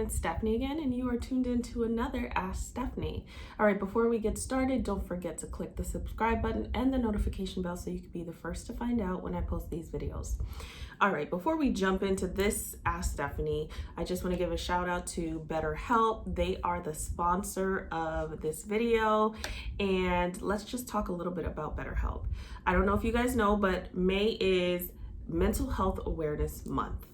it's Stephanie again, and you are tuned into another Ask Stephanie. All right, before we get started, don't forget to click the subscribe button and the notification bell so you can be the first to find out when I post these videos. All right, before we jump into this Ask Stephanie, I just want to give a shout out to BetterHelp. They are the sponsor of this video, and let's just talk a little bit about BetterHelp. I don't know if you guys know, but May is Mental Health Awareness Month.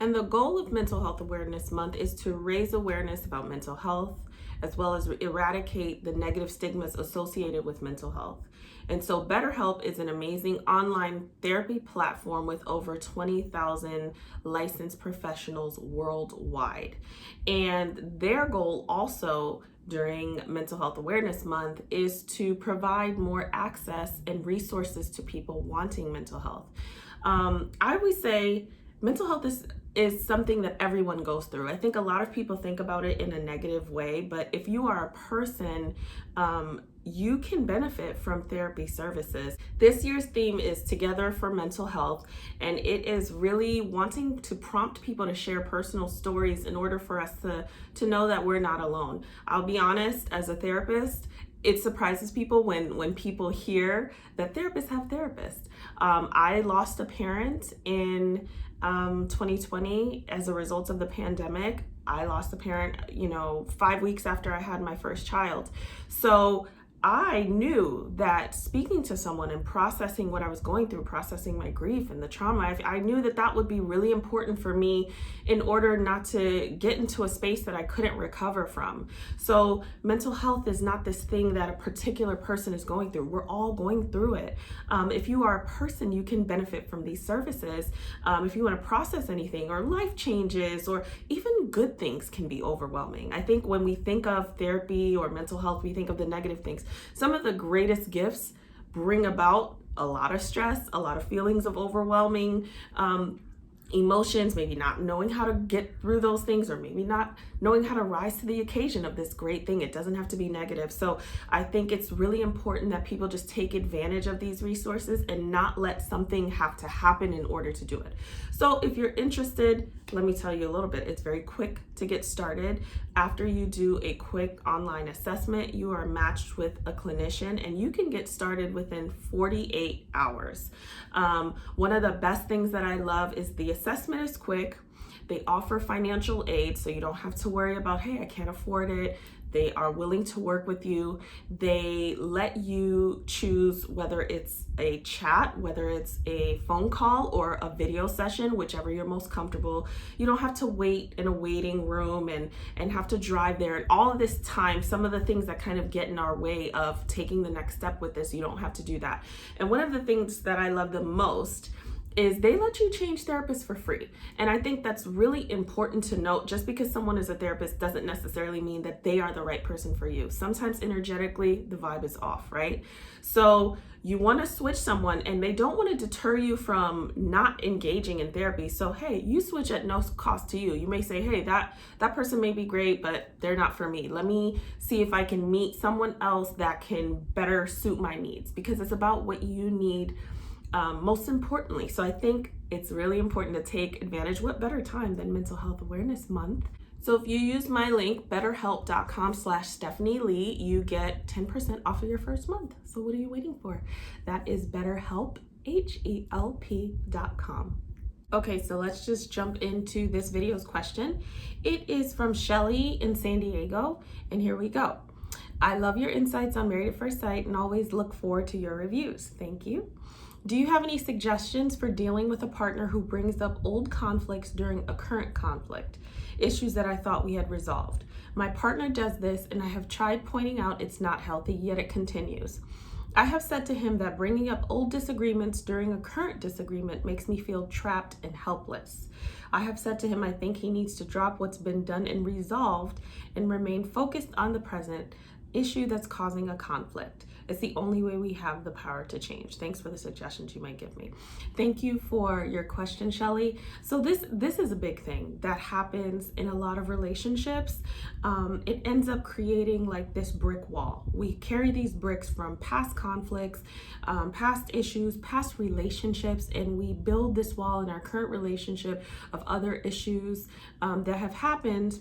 And the goal of Mental Health Awareness Month is to raise awareness about mental health, as well as eradicate the negative stigmas associated with mental health. And so BetterHelp is an amazing online therapy platform with over 20,000 licensed professionals worldwide. And their goal also during Mental Health Awareness Month is to provide more access and resources to people wanting mental health. I always say mental health is something that everyone goes through. I think a lot of people think about it in a negative way, but if you are a person, you can benefit from therapy services. This year's theme is Together for Mental Health, and it is really wanting to prompt people to share personal stories in order for us to know that we're not alone. I'll be honest, as a therapist, it surprises people when people hear that therapists have therapists. I lost a parent in 2020 as a result of the pandemic. I lost a parent, 5 weeks after I had my first child. So I knew that speaking to someone and processing what I was going through, processing my grief and the trauma, I knew that that would be really important for me in order not to get into a space that I couldn't recover from. So mental health is not this thing that a particular person is going through. We're all going through it. If you are a person, you can benefit from these services. If you want to process anything or life changes or even good things can be overwhelming. I think when we think of therapy or mental health, we think of the negative things. Some of the greatest gifts bring about a lot of stress, a lot of feelings of overwhelming emotions, maybe not knowing how to get through those things, or maybe not knowing how to rise to the occasion of this great thing. It doesn't have to be negative. So I think it's really important that people just take advantage of these resources and not let something have to happen in order to do it. So if you're interested, let me tell you a little bit. It's very quick to get started. After you do a quick online assessment, you are matched with a clinician and you can get started within 48 hours. One of the best things that I love is the assessment is quick. They offer financial aid, so you don't have to worry about, hey, I can't afford it. They are willing to work with you. They let you choose whether it's a chat, whether it's a phone call or a video session, whichever you're most comfortable. You don't have to wait in a waiting room and have to drive there. And all of this time, some of the things that kind of get in our way of taking the next step with this, you don't have to do that. And one of the things that I love the most is they let you change therapists for free. And I think that's really important to note. Just because someone is a therapist doesn't necessarily mean that they are the right person for you. Sometimes energetically, the vibe is off, right? So you want to switch someone and they don't want to deter you from not engaging in therapy. So, hey, you switch at no cost to you. You may say, hey, that person may be great, but they're not for me. Let me see if I can meet someone else that can better suit my needs, because it's about what you need most importantly. So I think it's really important to take advantage. What better time than Mental Health Awareness Month? So if you use my link, betterhelp.com/Stephanie Lee, you get 10% off of your first month. So what are you waiting for? That is BetterHelp, HELP.com. Okay, so let's just jump into this video's question. It is from Shelly in San Diego, and here we go. I love your insights on Married at First Sight and always look forward to your reviews. Thank you. Do you have any suggestions for dealing with a partner who brings up old conflicts during a current conflict? Issues that I thought we had resolved. My partner does this and I have tried pointing out it's not healthy, yet it continues. I have said to him that bringing up old disagreements during a current disagreement makes me feel trapped and helpless. I have said to him I think he needs to drop what's been done and resolved and remain focused on the present issue that's causing a conflict. It's the only way we have the power to change. Thanks for the suggestions you might give me. Thank you for your question, Shelly. So this is a big thing that happens in a lot of relationships. It ends up creating like this brick wall. We carry these bricks from past conflicts, past issues, past relationships, and we build this wall in our current relationship of other issues that have happened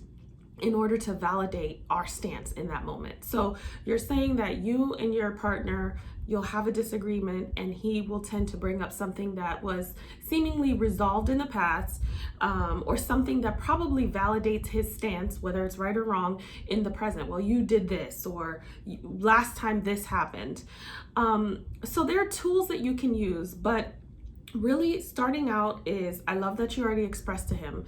in order to validate our stance in that moment. So you're saying that you and your partner, you'll have a disagreement, and he will tend to bring up something that was seemingly resolved in the past, or something that probably validates his stance, whether it's right or wrong, in the present. Well, you did this, or last time this happened. So there are tools that you can use, but really starting out is, I love that you already expressed to him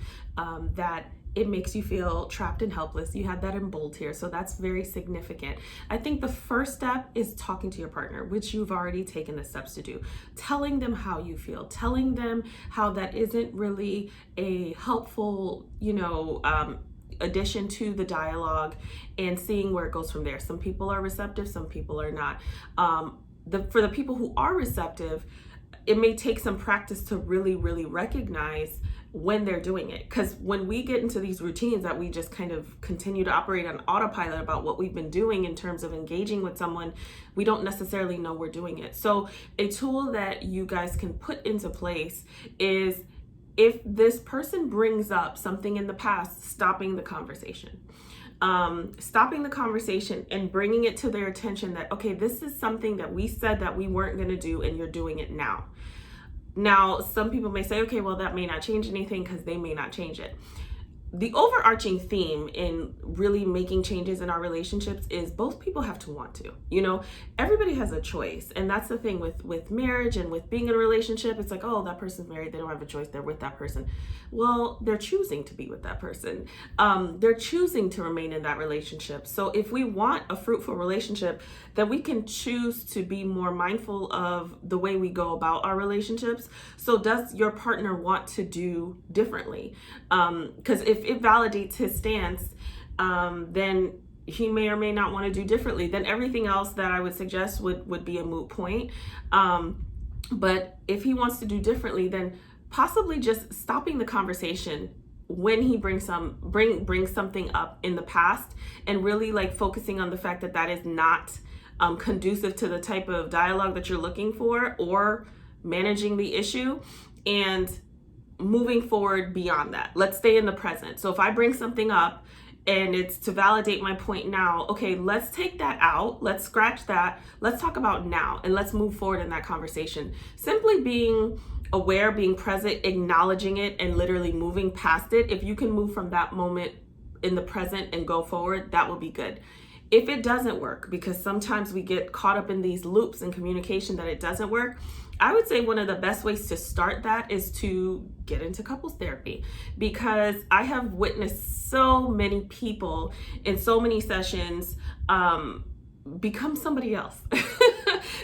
that it makes you feel trapped and helpless. You had that in bold here, so that's very significant. I think the first step is talking to your partner, which you've already taken the steps to do. Telling them how you feel, telling them how that isn't really a helpful, addition to the dialogue, and seeing where it goes from there. Some people are receptive, some people are not. For the people who are receptive, it may take some practice to really, really recognize when they're doing it. Because when we get into these routines that we just kind of continue to operate on autopilot about what we've been doing in terms of engaging with someone, we don't necessarily know we're doing it. So a tool that you guys can put into place is, if this person brings up something in the past, stopping the conversation. Stopping the conversation and bringing it to their attention that, okay, this is something that we said that we weren't going to do, and you're doing it now. Now, some people may say, okay, well, that may not change anything, because they may not change it. The overarching theme in really making changes in our relationships is both people have to want to. Everybody has a choice. And that's the thing with marriage and with being in a relationship. It's like, oh, that person's married, they don't have a choice, they're with that person. Well, they're choosing to be with that person. They're choosing to remain in that relationship. So if we want a fruitful relationship, then we can choose to be more mindful of the way we go about our relationships. So does your partner want to do differently? Because if it validates his stance, then he may or may not want to do differently. Then everything else that I would suggest would be a moot point. But if he wants to do differently, then possibly just stopping the conversation when he brings something up in the past, and really focusing on the fact that that is not conducive to the type of dialogue that you're looking for, or managing the issue, and moving forward beyond that. Let's stay in the present. So if I bring something up and it's to validate my point now, okay, let's take that out. Let's scratch that. Let's talk about now, and let's move forward in that conversation. Simply being aware, being present, acknowledging it, and literally moving past it. If you can move from that moment in the present and go forward, that will be good. If it doesn't work, because sometimes we get caught up in these loops in communication that it doesn't work, I would say one of the best ways to start that is to get into couples therapy, because I have witnessed so many people in so many sessions become somebody else.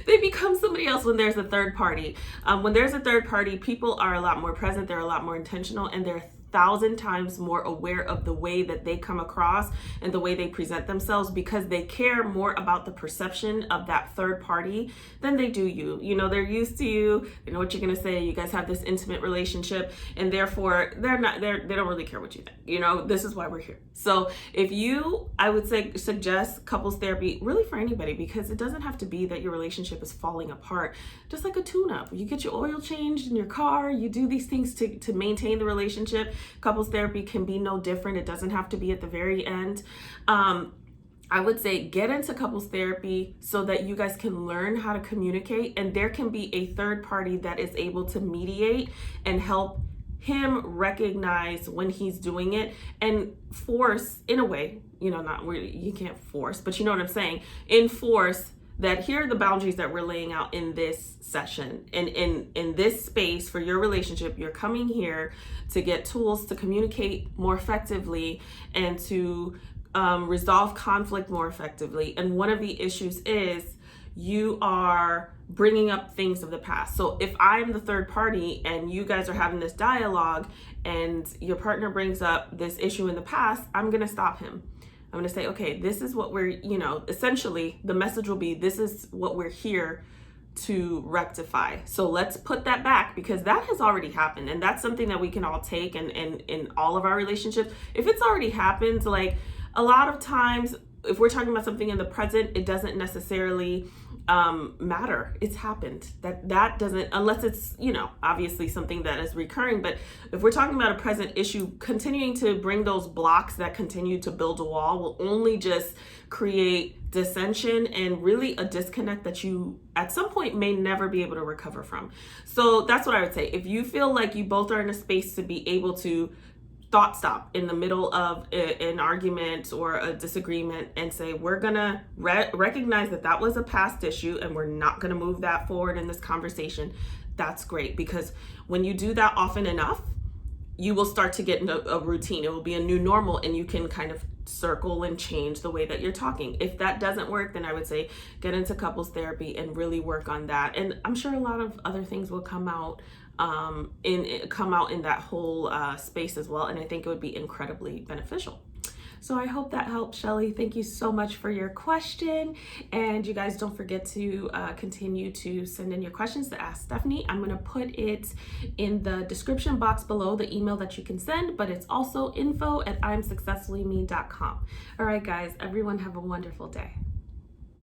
They become somebody else when there's a third party. When there's a third party, people are a lot more present, they're a lot more intentional, and they're 1,000 times more aware of the way that they come across and the way they present themselves, because they care more about the perception of that third party than they do you. They're used to you, they know what you're gonna say, you guys have this intimate relationship, and therefore they don't really care what you think. This is why we're here. So I would suggest couples therapy really for anybody, because it doesn't have to be that your relationship is falling apart. Just like a tune-up, you get your oil changed in your car, you do these things to maintain the relationship. Couples therapy can be no different. It doesn't have to be at the very end. I would say get into couples therapy so that you guys can learn how to communicate, and there can be a third party that is able to mediate and help him recognize when he's doing it, and force, in a way, not really, you can't force, but you know what I'm saying, enforce that here are the boundaries that we're laying out in this session. And in this space for your relationship, you're coming here to get tools to communicate more effectively and to resolve conflict more effectively. And one of the issues is you are bringing up things of the past. So if I'm the third party and you guys are having this dialogue and your partner brings up this issue in the past, I'm going to stop him. I'm going to say, okay, this is what we're, essentially the message will be, this is what we're here to rectify. So let's put that back, because that has already happened. And that's something that we can all take in all of our relationships. If it's already happened, a lot of times if we're talking about something in the present, it doesn't necessarily matter. It's happened. That doesn't, unless it's, you know, obviously something that is recurring. But if we're talking about a present issue, continuing to bring those blocks that continue to build a wall will only just create dissension and really a disconnect that you at some point may never be able to recover from. So that's what I would say. If you feel like you both are in a space to be able to thought stop in the middle of an argument or a disagreement and say, we're gonna recognize that that was a past issue and we're not gonna move that forward in this conversation, that's great. Because when you do that often enough, you will start to get into a routine. It will be a new normal, and you can kind of circle and change the way that you're talking. If that doesn't work, then I would say get into couples therapy and really work on that. And I'm sure a lot of other things will come out in that whole space as well. And I think it would be incredibly beneficial. So I hope that helped, Shelly. Thank you so much for your question. And you guys don't forget to continue to send in your questions to Ask Stephanie. I'm going to put it in the description box below, the email that you can send, but it's also info@imsuccessfullyme.com. All right, guys, everyone have a wonderful day.